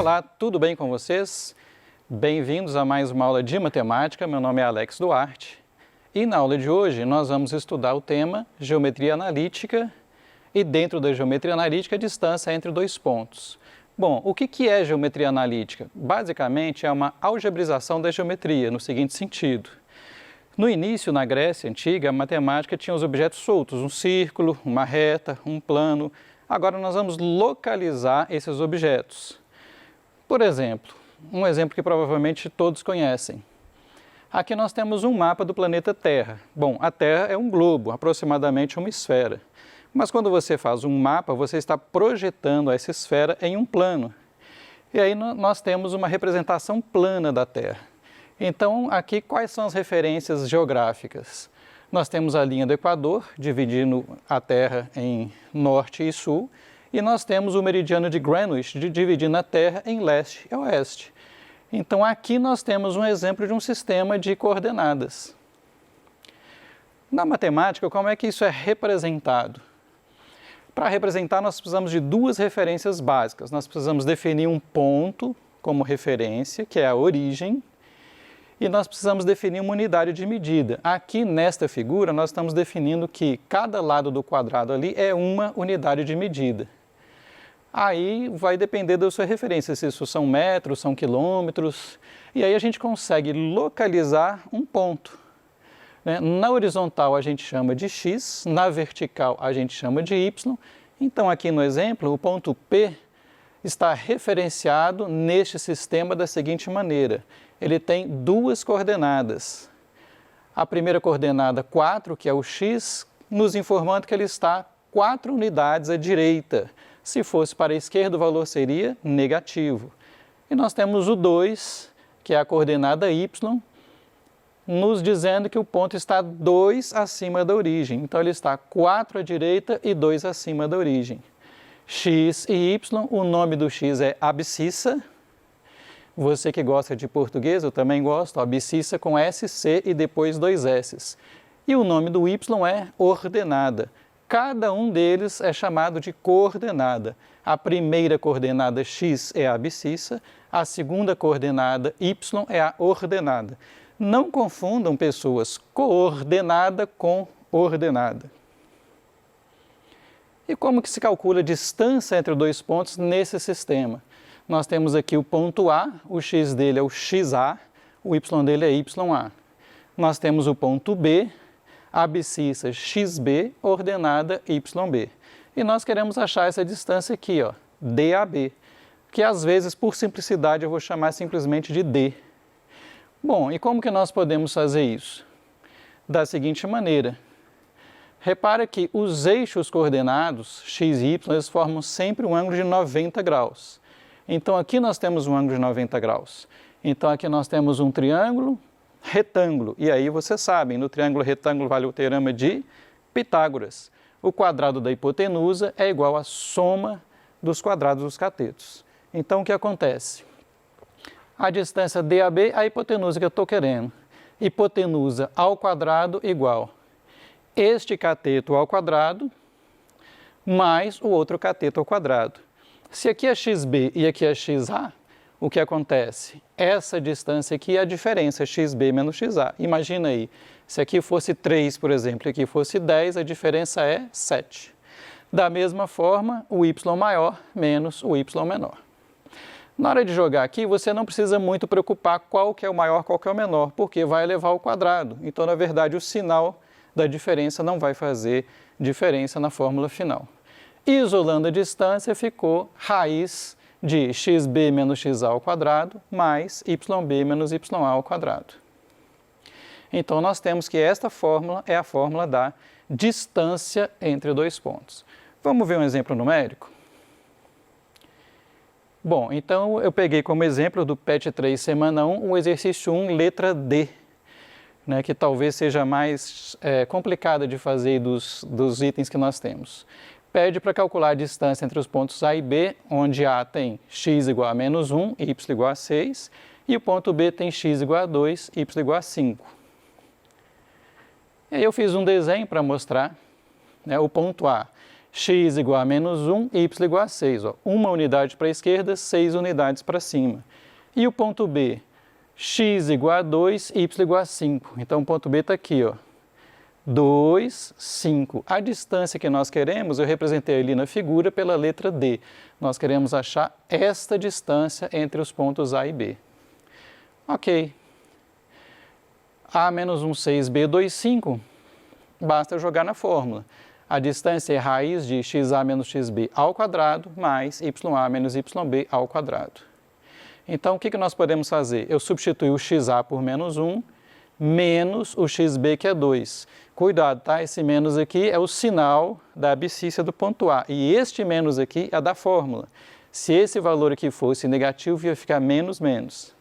Olá, tudo bem com vocês? Bem-vindos a mais uma aula de matemática. Meu nome é Alex Duarte e na aula de hoje nós vamos estudar o tema geometria analítica e dentro da geometria analítica a distância entre dois pontos. Bom, o que é geometria analítica? Basicamente é uma algebrização da geometria no seguinte sentido. No início, na Grécia Antiga, a matemática tinha os objetos soltos, um círculo, uma reta, um plano. Agora nós vamos localizar esses objetos. Por exemplo, um exemplo que provavelmente todos conhecem. Aqui nós temos um mapa do planeta Terra. Bom, a Terra é um globo, aproximadamente uma esfera. Mas quando você faz um mapa, você está projetando essa esfera em um plano. E aí nós temos uma representação plana da Terra. Então, aqui quais são as referências geográficas? Nós temos a linha do Equador, dividindo a Terra em norte e sul, e nós temos o meridiano de Greenwich, dividindo a Terra em leste e oeste. Então, aqui nós temos um exemplo de um sistema de coordenadas. Na matemática, como é que isso é representado? Para representar, nós precisamos de duas referências básicas. Nós precisamos definir um ponto como referência, que é a origem, e nós precisamos definir uma unidade de medida. Aqui nesta figura nós estamos definindo que cada lado do quadrado ali é uma unidade de medida. Aí vai depender da sua referência, se isso são metros, são quilômetros, e aí a gente consegue localizar um ponto. Na horizontal a gente chama de x, na vertical a gente chama de y. Então aqui no exemplo o ponto P está referenciado neste sistema da seguinte maneira. Ele tem duas coordenadas. A primeira coordenada 4, que é o x, nos informando que ele está 4 unidades à direita. Se fosse para a esquerda, o valor seria negativo. E nós temos o 2, que é a coordenada y, nos dizendo que o ponto está 2 acima da origem. Então, ele está 4 à direita e 2 acima da origem. X e y, o nome do x é abscissa. Você que gosta de português, eu também gosto, abscissa com SC e depois 2 S's. E o nome do y é ordenada. Cada um deles é chamado de coordenada. A primeira coordenada x é a abscissa, a segunda coordenada y é a ordenada. Não confundam, pessoas, coordenada com ordenada. E como que se calcula a distância entre dois pontos nesse sistema? Nós temos aqui o ponto A, o x dele é o xa, o y dele é ya. Nós temos o ponto B, abscissa xb, ordenada yb. E nós queremos achar essa distância aqui, ó, DAB, que às vezes, por simplicidade, eu vou chamar simplesmente de D. Bom, e como que nós podemos fazer isso? Da seguinte maneira. Repara que os eixos coordenados, x e y, eles formam sempre um ângulo de 90 graus. Então, aqui nós temos um ângulo de 90 graus. Então, aqui nós temos um triângulo retângulo. E aí, vocês sabem, no triângulo retângulo vale o teorema de Pitágoras. O quadrado da hipotenusa é igual à soma dos quadrados dos catetos. Então, o que acontece? A distância DAB é a hipotenusa que eu estou querendo. Hipotenusa ao quadrado igual este cateto ao quadrado mais o outro cateto ao quadrado. Se aqui é xb e aqui é xa, o que acontece? Essa distância aqui é a diferença xb menos xa. Imagina aí, se aqui fosse 3, por exemplo, e aqui fosse 10, a diferença é 7. Da mesma forma, o y maior menos o y menor. Na hora de jogar aqui, você não precisa muito preocupar qual que é o maior, qual que é o menor, porque vai elevar ao quadrado. Então, na verdade, o sinal da diferença não vai fazer diferença na fórmula final. Isolando a distância, ficou raiz de xb menos xa ao quadrado mais yb menos ya ao quadrado. Então, nós temos que esta fórmula é a fórmula da distância entre dois pontos. Vamos ver um exemplo numérico? Bom, então eu peguei como exemplo do PET 3, semana 1, o exercício 1, letra D, que talvez seja mais complicada de fazer dos itens que nós temos. Pede para calcular a distância entre os pontos A e B, onde A tem x igual a menos 1, y igual a 6, e o ponto B tem x igual a 2, y igual a 5. E aí eu fiz um desenho para mostrar o ponto A. x igual a menos 1, y igual a 6. Ó. Uma unidade para a esquerda, 6 unidades para cima. E o ponto B? X igual a 2, y igual a 5. Então, o ponto B está aqui, ó. 2, 5. A distância que nós queremos, eu representei ali na figura pela letra D. Nós queremos achar esta distância entre os pontos A e B. Ok. A menos 1, 6, B, 2, 5. Basta jogar na fórmula. A distância é raiz de xa menos xb ao quadrado mais ya menos yb ao quadrado. Então, o que nós podemos fazer? Eu substituo o xa por menos 1, menos o xb, que é 2. Cuidado, tá? Esse menos aqui é o sinal da abscissa do ponto A. E este menos aqui é da fórmula. Se esse valor aqui fosse negativo, ia ficar menos, menos.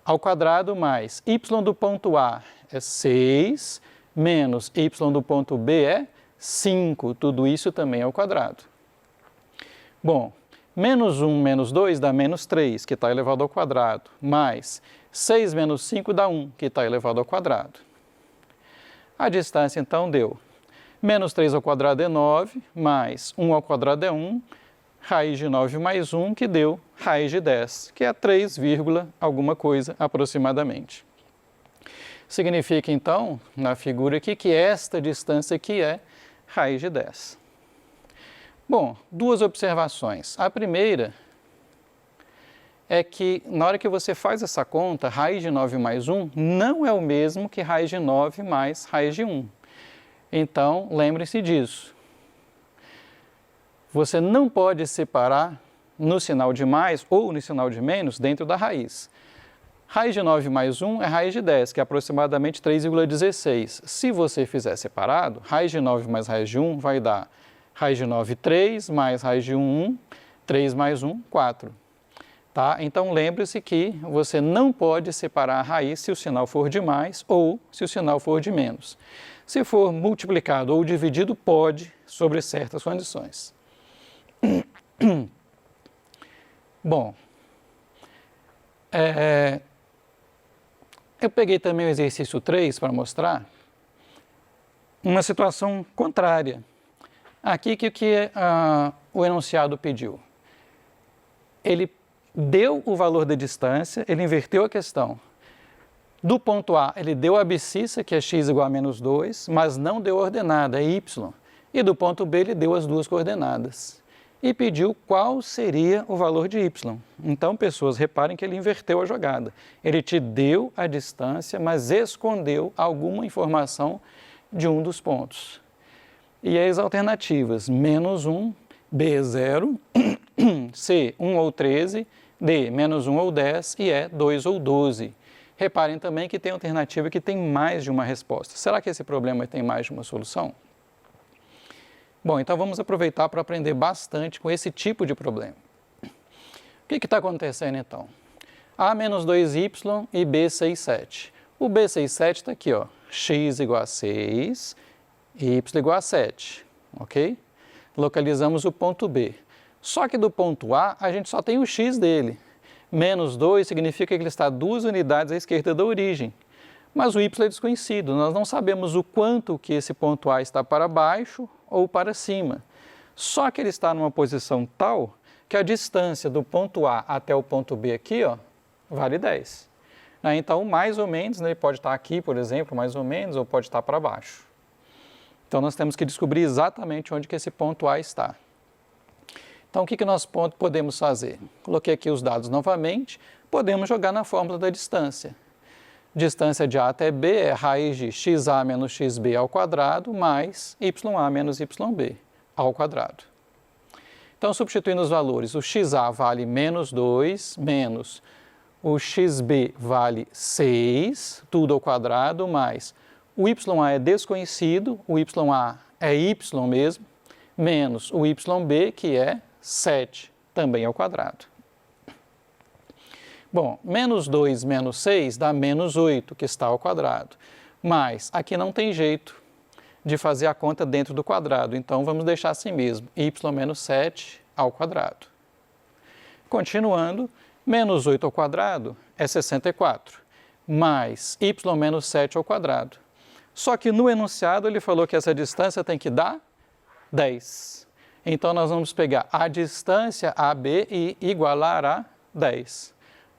Ao quadrado mais y do ponto A é 6, menos y do ponto B é 5. Tudo isso também ao quadrado. Bom, menos 1 menos 2 dá menos 3, que está elevado ao quadrado, mais 6 menos 5 dá 1, que está elevado ao quadrado. A distância, então, deu menos 3 ao quadrado é 9, mais 1 ao quadrado é 1, raiz de 9 mais 1, que deu raiz de 10, que é 3, alguma coisa aproximadamente. Significa, então, na figura aqui, que esta distância aqui é raiz de 10. Bom, duas observações. A primeira é que, na hora que você faz essa conta, raiz de 9 mais 1 não é o mesmo que raiz de 9 mais raiz de 1. Então, lembre-se disso. Você não pode separar no sinal de mais ou no sinal de menos dentro da raiz. Raiz de 9 mais 1 é raiz de 10, que é aproximadamente 3,16. Se você fizer separado, raiz de 9 mais raiz de 1 vai dar raiz de 9, 3, mais raiz de 1, 1, 3 mais 1, 4. Tá? Então, lembre-se que você não pode separar a raiz se o sinal for de mais ou se o sinal for de menos. Se for multiplicado ou dividido, pode, sobre certas condições. Bom, eu peguei também o exercício 3 para mostrar uma situação contrária. Aqui, o que o enunciado pediu? Ele deu o valor da distância, ele inverteu a questão. Do ponto A, ele deu a abscissa, que é x igual a menos 2, mas não deu a ordenada, é y. E do ponto B, ele deu as duas coordenadas. E pediu qual seria o valor de y. Então, pessoas, reparem que ele inverteu a jogada. Ele te deu a distância, mas escondeu alguma informação de um dos pontos. E as alternativas, menos 1, B, 0, C, 1 ou 13, D, menos 1 ou 10 e E, 2 ou 12. Reparem também que tem alternativa que tem mais de uma resposta. Será que esse problema tem mais de uma solução? Bom, então vamos aproveitar para aprender bastante com esse tipo de problema. O que está acontecendo então? A menos 2y e B, 6, 7. O B, 6, 7 está aqui, ó, x igual a 6, y igual a 7, ok? Localizamos o ponto B. Só que do ponto A, a gente só tem o x dele. Menos 2 significa que ele está 2 unidades à esquerda da origem. Mas o y é desconhecido, nós não sabemos o quanto que esse ponto A está para baixo ou para cima. Só que ele está numa posição tal que a distância do ponto A até o ponto B aqui, ó, vale 10. Então, mais ou menos, ele pode estar aqui, por exemplo, mais ou menos, ou pode estar para baixo. Então, nós temos que descobrir exatamente onde que esse ponto A está. Então, o que nós podemos fazer? Coloquei aqui os dados novamente, podemos jogar na fórmula da distância. Distância de A até B é raiz de xa menos xb ao quadrado mais ya menos yb ao quadrado. Então, substituindo os valores, o xa vale menos 2, menos o xb vale 6, tudo ao quadrado, mais o ya é desconhecido, o ya é y mesmo, menos o yb, que é 7, também ao quadrado. Bom, menos 2 menos 6 dá menos 8, que está ao quadrado. Mas aqui não tem jeito de fazer a conta dentro do quadrado, então vamos deixar assim mesmo, y menos 7 ao quadrado. Continuando, menos 8 ao quadrado é 64, mais y menos 7 ao quadrado. Só que no enunciado ele falou que essa distância tem que dar 10. Então, nós vamos pegar a distância AB e igualar a 10.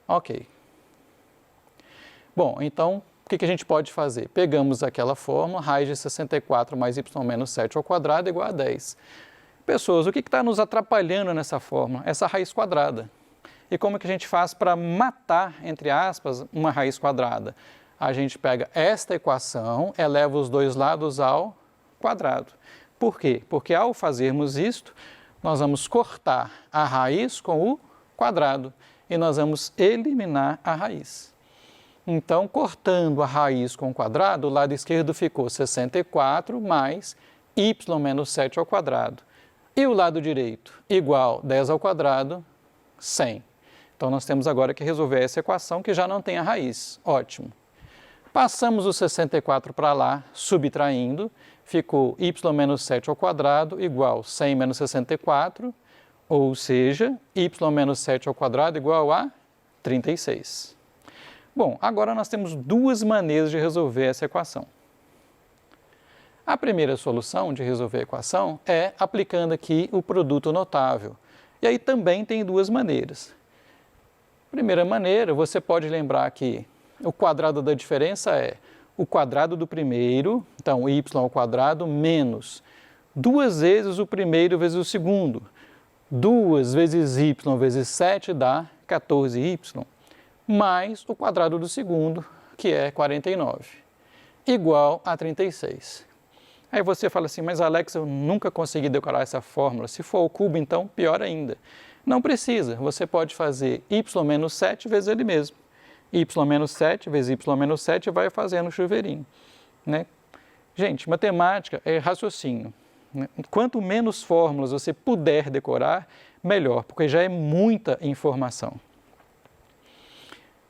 Ok. Bom, então, o que a gente pode fazer? Pegamos aquela fórmula, raiz de 64 mais y menos 7 ao quadrado igual a 10. Pessoas, o que está nos atrapalhando nessa fórmula? Essa raiz quadrada. E como que a gente faz para matar, entre aspas, uma raiz quadrada? A gente pega esta equação, eleva os dois lados ao quadrado. Por quê? Porque ao fazermos isto, nós vamos cortar a raiz com o quadrado e nós vamos eliminar a raiz. Então, cortando a raiz com o quadrado, o lado esquerdo ficou 64 mais y menos 7 ao quadrado. E o lado direito, igual 10 ao quadrado, 100. Então, nós temos agora que resolver essa equação que já não tem a raiz. Ótimo. Passamos o 64 para lá, subtraindo, ficou y menos 7 ao quadrado igual 100 menos 64, ou seja, y menos 7 ao quadrado igual a 36. Bom, agora nós temos duas maneiras de resolver essa equação. A primeira solução de resolver a equação é aplicando aqui o produto notável. E aí também tem duas maneiras. Primeira maneira, você pode lembrar que o quadrado da diferença é o quadrado do primeiro, então y ao quadrado, menos 2 vezes o primeiro vezes o segundo. 2 vezes y vezes 7 dá 14y, mais o quadrado do segundo, que é 49, igual a 36. Aí você fala assim, mas Alex, eu nunca consegui decorar essa fórmula. Se for ao cubo, então, pior ainda. Não precisa, você pode fazer y menos 7 vezes ele mesmo. Y menos 7 vezes y menos 7 vai fazendo o chuveirinho, né? Gente, matemática é raciocínio, né? Quanto menos fórmulas você puder decorar, melhor, porque já é muita informação.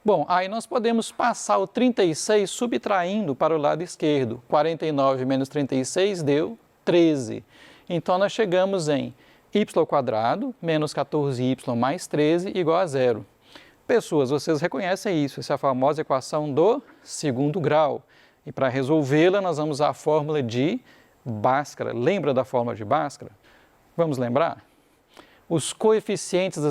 Bom, aí nós podemos passar o 36 subtraindo para o lado esquerdo. 49 menos 36 deu 13. Então, nós chegamos em y ao quadrado menos 14y mais 13 igual a zero. Pessoas, vocês reconhecem isso, essa é a famosa equação do segundo grau. E para resolvê-la, nós vamos usar a fórmula de Bhaskara. Lembra da fórmula de Bhaskara? Vamos lembrar? Os coeficientes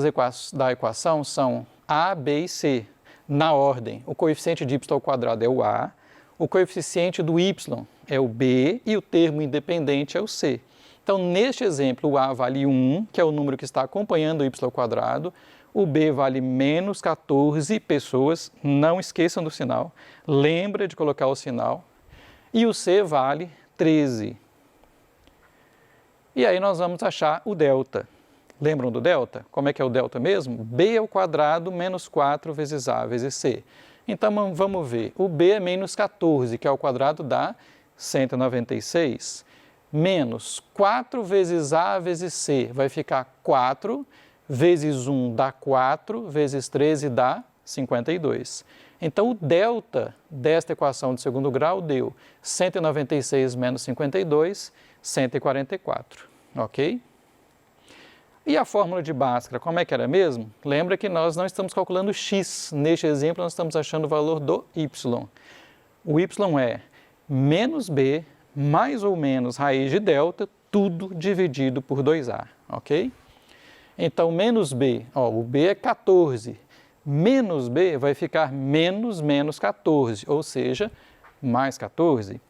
da equação são a, b e c. Na ordem, o coeficiente de y ao quadrado é o a, o coeficiente do y é o b e o termo independente é o c. Então, neste exemplo, o a vale 1, que é o número que está acompanhando o y ao quadrado, o b vale menos 14, pessoas, não esqueçam do sinal, lembra de colocar o sinal, e o c vale 13. E aí nós vamos achar o delta. Lembram do delta? Como é que é o delta mesmo? b ao quadrado menos 4 vezes a vezes c. Então, vamos ver. O b é menos 14, que ao quadrado dá 196, menos 4 vezes a vezes c, vai ficar 4, vezes 1 dá 4, vezes 13 dá 52. Então, o delta desta equação de segundo grau deu 196 menos 52, 144, ok? E a fórmula de Bhaskara, como é que era mesmo? Lembra que nós não estamos calculando x. Neste exemplo, nós estamos achando o valor do y. O y é menos b mais ou menos raiz de delta, tudo dividido por 2a, ok? Então, menos b, o b é 14. Menos b vai ficar menos 14, ou seja, mais 14.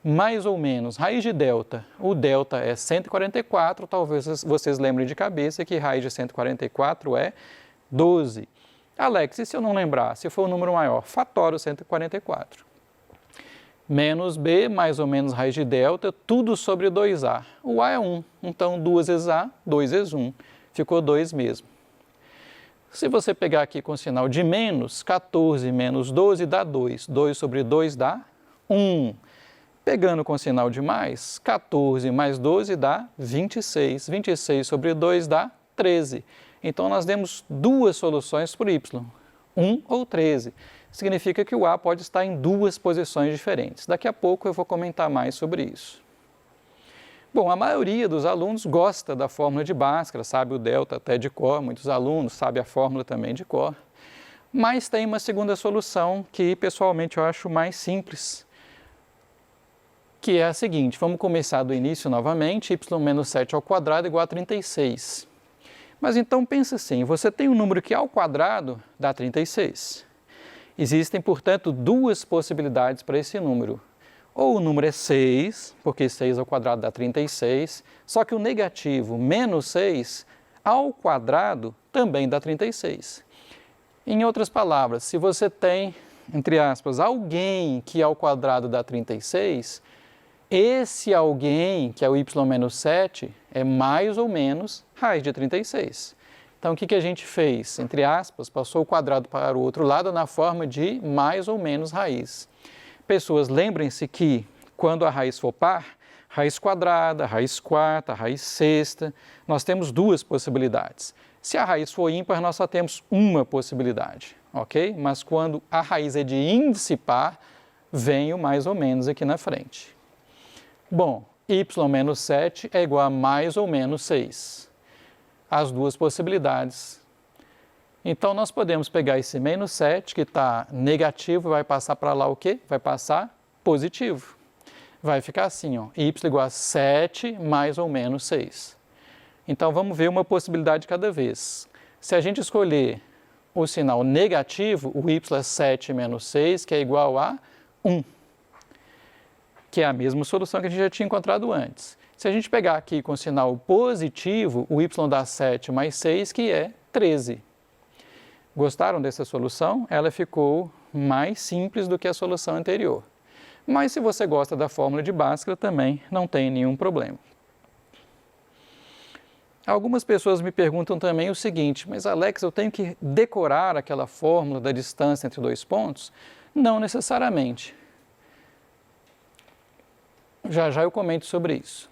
Mais ou menos, raiz de delta, o delta é 144, talvez vocês lembrem de cabeça que raiz de 144 é 12. Alex, e se eu não lembrar, se for um número maior, fatora o 144. Menos b, mais ou menos raiz de delta, tudo sobre 2a. O a é 1, então 2 vezes a, 2 vezes 1, ficou 2 mesmo. Se você pegar aqui com o sinal de menos, 14 menos 12 dá 2, 2 sobre 2 dá 1. Pegando com o sinal de mais, 14 mais 12 dá 26. 26 sobre 2 dá 13. Então, nós temos duas soluções por y, 1 ou 13. Significa que o a pode estar em duas posições diferentes. Daqui a pouco eu vou comentar mais sobre isso. Bom, a maioria dos alunos gosta da fórmula de Bhaskara, sabe o delta até de cor, muitos alunos sabem a fórmula também de cor. Mas tem uma segunda solução que, pessoalmente, eu acho mais simples. que é a seguinte, vamos começar do início novamente, y menos 7 ao quadrado igual a 36. Mas então pensa assim, você tem um número que ao quadrado dá 36. Existem, portanto, duas possibilidades para esse número. Ou o número é 6, porque 6 ao quadrado dá 36, só que o negativo menos 6 ao quadrado também dá 36. Em outras palavras, se você tem, entre aspas, alguém que ao quadrado dá 36, esse alguém, que é o y menos 7, é mais ou menos raiz de 36. Então, o que a gente fez? Entre aspas, passou o quadrado para o outro lado na forma de mais ou menos raiz. Pessoas, lembrem-se que quando a raiz for par, raiz quadrada, raiz quarta, raiz sexta, nós temos duas possibilidades. Se a raiz for ímpar, nós só temos uma possibilidade, ok? Mas quando a raiz é de índice par, vem o mais ou menos aqui na frente. Bom, y menos 7 é igual a mais ou menos 6. As duas possibilidades. Então, nós podemos pegar esse menos 7, que está negativo, e vai passar para lá o quê? Vai passar positivo. Vai ficar assim, ó, y igual a 7 mais ou menos 6. Então, vamos ver uma possibilidade de cada vez. Se a gente escolher o sinal negativo, o y é 7 menos 6, que é igual a 1. Que é a mesma solução que a gente já tinha encontrado antes. Se a gente pegar aqui com o sinal positivo, o y dá 7 mais 6, que é 13. Gostaram dessa solução? Ela ficou mais simples do que a solução anterior. Mas se você gosta da fórmula de Bhaskara, também não tem nenhum problema. Algumas pessoas me perguntam também o seguinte, mas Alex, eu tenho que decorar aquela fórmula da distância entre dois pontos? Não necessariamente. Já já eu comento sobre isso.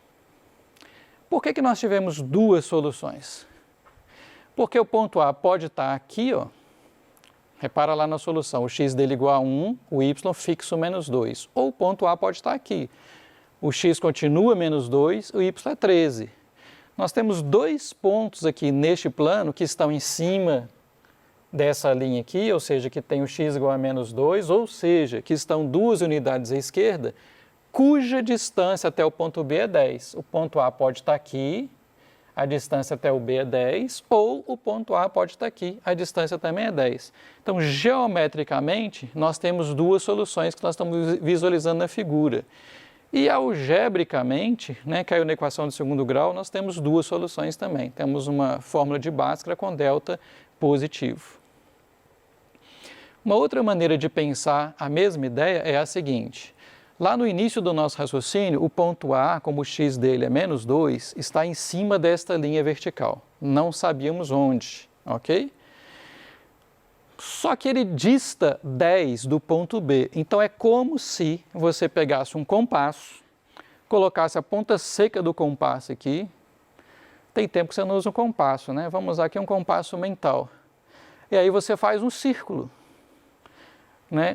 Por que nós tivemos duas soluções? Porque o ponto A pode estar aqui, ó. Repara lá na solução, o x dele igual a 1, o y fixo menos 2. Ou o ponto A pode estar aqui. O x continua menos 2, o y é 13. Nós temos dois pontos aqui neste plano que estão em cima dessa linha aqui, ou seja, que tem o x igual a menos 2, ou seja, que estão duas unidades à esquerda, cuja distância até o ponto B é 10. O ponto A pode estar aqui, a distância até o B é 10, ou o ponto A pode estar aqui, a distância também é 10. Então, geometricamente, nós temos duas soluções que nós estamos visualizando na figura. E algebricamente, caiu na equação de segundo grau, nós temos duas soluções também. Temos uma fórmula de Bhaskara com delta positivo. Uma outra maneira de pensar a mesma ideia é a seguinte. Lá no início do nosso raciocínio, o ponto A, como o x dele é menos 2, está em cima desta linha vertical. Não sabíamos onde, ok? Só que ele dista 10 do ponto B. Então, é como se você pegasse um compasso, colocasse a ponta seca do compasso aqui. Tem tempo que você não usa um compasso, né? Vamos usar aqui um compasso mental. E aí você faz um círculo.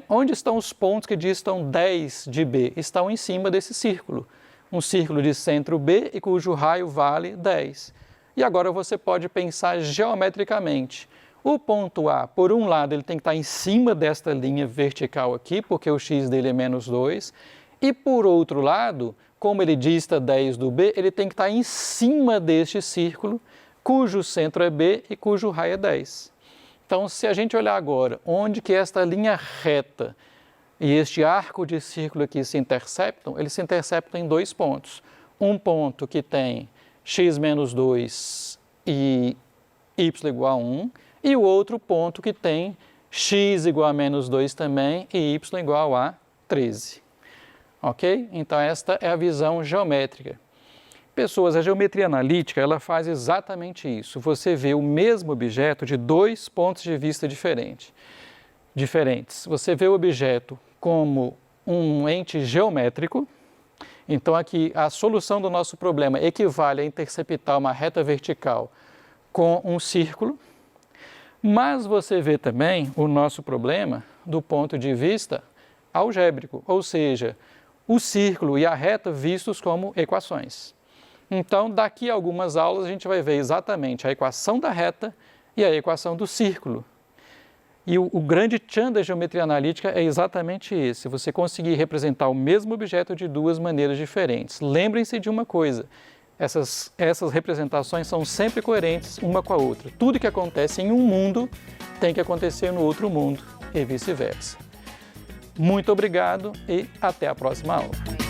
Onde estão os pontos que distam 10 de B? Estão em cima desse círculo. Um círculo de centro B e cujo raio vale 10. E agora você pode pensar geometricamente. O ponto A, por um lado, ele tem que estar em cima desta linha vertical aqui, porque o x dele é menos 2. E por outro lado, como ele dista 10 do B, ele tem que estar em cima deste círculo, cujo centro é B e cujo raio é 10. Então, se a gente olhar agora onde que esta linha reta e este arco de círculo aqui se interceptam, eles se interceptam em dois pontos. Um ponto que tem x menos 2 e y igual a 1, e o outro ponto que tem x igual a menos 2 também e y igual a 13. Ok? Então, esta é a visão geométrica. Pessoas, a geometria analítica, ela faz exatamente isso. Você vê o mesmo objeto de dois pontos de vista diferentes. Você vê o objeto como um ente geométrico. Então, aqui, a solução do nosso problema equivale a interceptar uma reta vertical com um círculo. Mas você vê também o nosso problema do ponto de vista algébrico, ou seja, o círculo e a reta vistos como equações. Então, daqui a algumas aulas, a gente vai ver exatamente a equação da reta e a equação do círculo. E o grande tchan da geometria analítica é exatamente esse, você conseguir representar o mesmo objeto de duas maneiras diferentes. Lembrem-se de uma coisa, essas representações são sempre coerentes uma com a outra. Tudo que acontece em um mundo tem que acontecer no outro mundo e vice-versa. Muito obrigado e até a próxima aula.